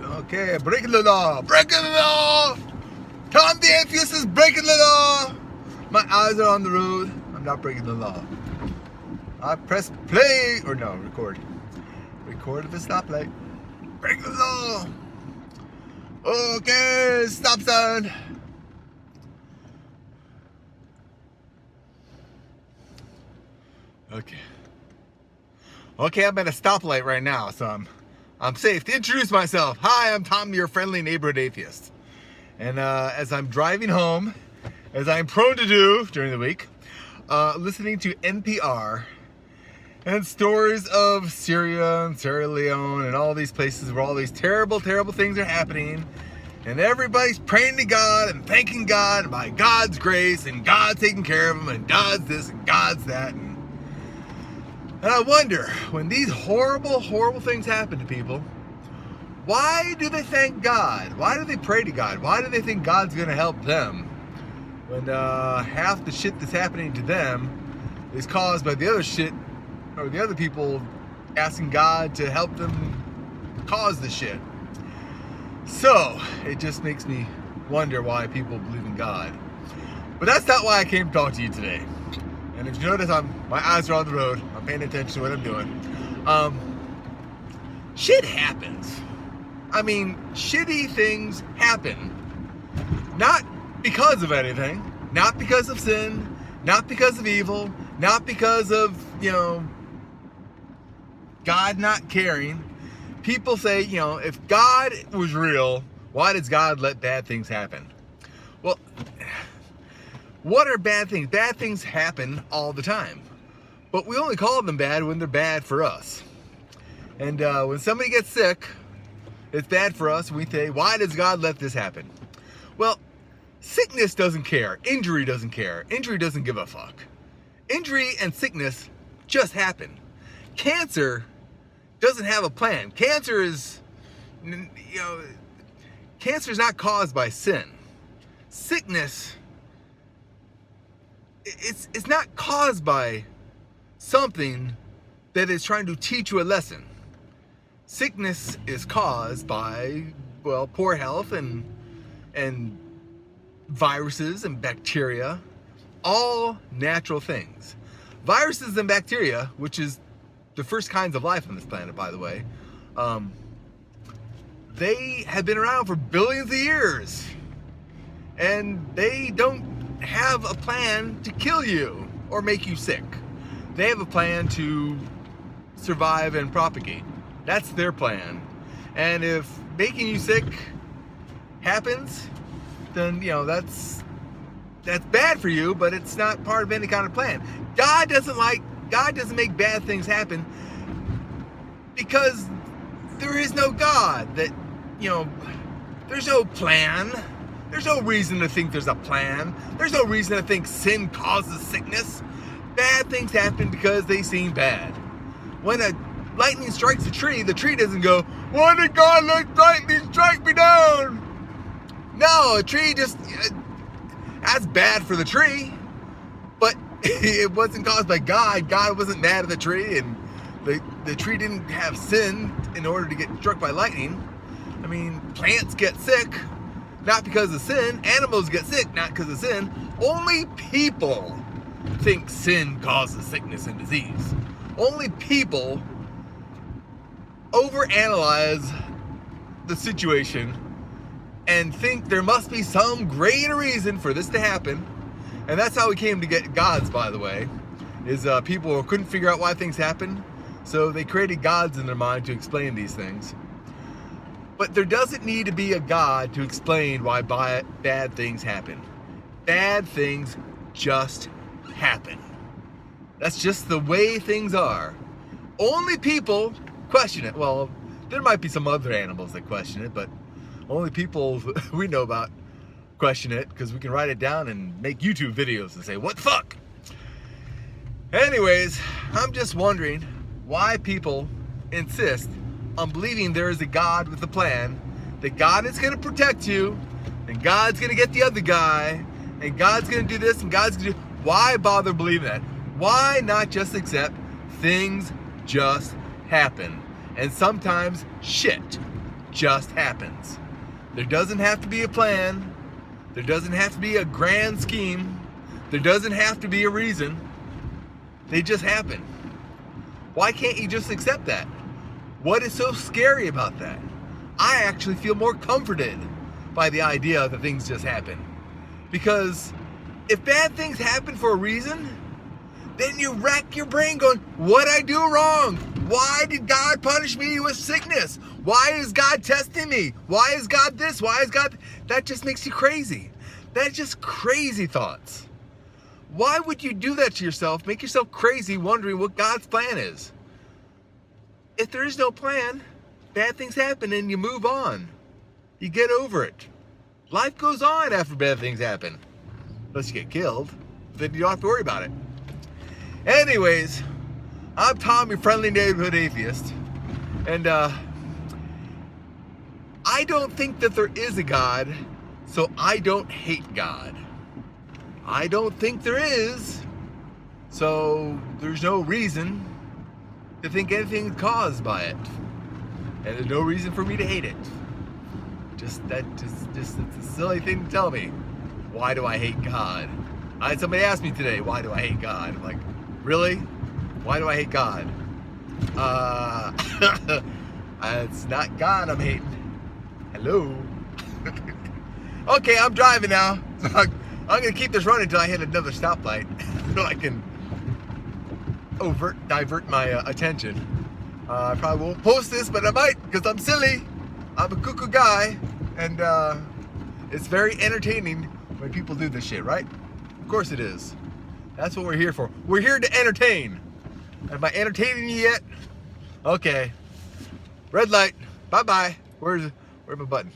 Okay, breaking the law. Breaking the law. Tom the Atheist is breaking the law. My eyes are on the road. I'm not breaking the law. I press play, or no, record. Record at the stoplight. Break the law. Okay, stop sign. Okay. Okay, I'm at a stoplight right now, so I'm safe to introduce myself. Hi, I'm Tom, your friendly neighborhood atheist. And as I'm driving home, as I'm prone to do during the week, listening to NPR and stories of Syria and Sierra Leone and all these places where all these terrible, terrible things are happening. And everybody's praying to God and thanking God by God's grace and God's taking care of them and God's this and God's that. And I wonder, when these horrible, horrible things happen to people, why do they thank God? Why do they pray to God? Why do they think God's going to help them when half the shit that's happening to them is caused by the other shit, or the other people asking God to help them cause the shit? So, it just makes me wonder why people believe in God. But that's not why I came to talk to you today. And if you notice, my eyes are on the road. I'm paying attention to what I'm doing. Shit happens. I mean, shitty things happen. Not because of anything. Not because of sin. Not because of evil. Not because of, God not caring. People say, if God was real, why does God let bad things happen? Well, what are bad things? Bad things happen all the time. But we only call them bad when they're bad for us. And when somebody gets sick, it's bad for us. We say, why does God let this happen? Well, sickness doesn't care. Injury doesn't care. Injury doesn't give a fuck. Injury and sickness just happen. Cancer doesn't have a plan. Cancer is not caused by sin. Sickness, it's not caused by something that is trying to teach you a lesson. Sickness is caused by, poor health and viruses and bacteria, all natural things. Viruses and bacteria, which is the first kinds of life on this planet, by the way, they have been around for billions of years. And they don't have a plan to kill you or make you sick. They have a plan to survive and propagate. That's their plan. And if making you sick happens, then that's bad for you, but it's not part of any kind of plan. God doesn't make bad things happen because there is no God. That there's no plan. There's no reason to think there's a plan. There's no reason to think sin causes sickness. Bad things happen because they seem bad. When a lightning strikes a tree, the tree doesn't go, why did God let lightning strike me down? No, a tree just, that's bad for the tree. But it wasn't caused by God. God wasn't mad at the tree, and the tree didn't have sin in order to get struck by lightning. I mean, plants get sick. Not because of sin. Animals get sick, not because of sin. Only people think sin causes sickness and disease. Only people overanalyze the situation and think there must be some greater reason for this to happen. And that's how we came to get gods, by the way, is people who couldn't figure out why things happen, so they created gods in their mind to explain these things. But there doesn't need to be a God to explain why bad things happen. Bad things just happen. That's just the way things are. Only people question it. Well, there might be some other animals that question it, but only people we know about question it because we can write it down and make YouTube videos and say, what the fuck? Anyways, I'm just wondering why people insist on believing there is a God with a plan, that God is going to protect you, and God's going to get the other guy, and God's going to do this, and God's going to do... Why bother believing that? Why not just accept things just happen? And sometimes shit just happens. There doesn't have to be a plan. There doesn't have to be a grand scheme. There doesn't have to be a reason. They just happen. Why can't you just accept that? What is so scary about that? I actually feel more comforted by the idea that things just happen. Because if bad things happen for a reason, then you rack your brain going, what'd I do wrong? Why did God punish me with sickness? Why is God testing me? Why is God this? Why is God... That just makes you crazy. That's just crazy thoughts. Why would you do that to yourself? Make yourself crazy wondering what God's plan is. If there is no plan, bad things happen and you move on. You get over it. Life goes on after bad things happen. Unless you get killed, then you don't have to worry about it. Anyways, I'm Tom, your friendly neighborhood atheist. And I don't think that there is a God, so I don't hate God. I don't think there is, so there's no reason to think anything's caused by it. And there's no reason for me to hate it. Just it's a silly thing to tell me. Why do I hate God? I had somebody ask me today, why do I hate God? I'm like, really? Why do I hate God? It's not God I'm hating. Hello? Okay, I'm driving now. So I'm going to keep this running until I hit another stoplight so I can divert my attention. I probably won't post this, but I might because I'm silly. I'm a cuckoo guy, and it's very entertaining when people do this shit, right? Of course it is. That's what we're here for. We're here to entertain. Am I entertaining you yet? Okay. Red light. Bye-bye. Where's my button?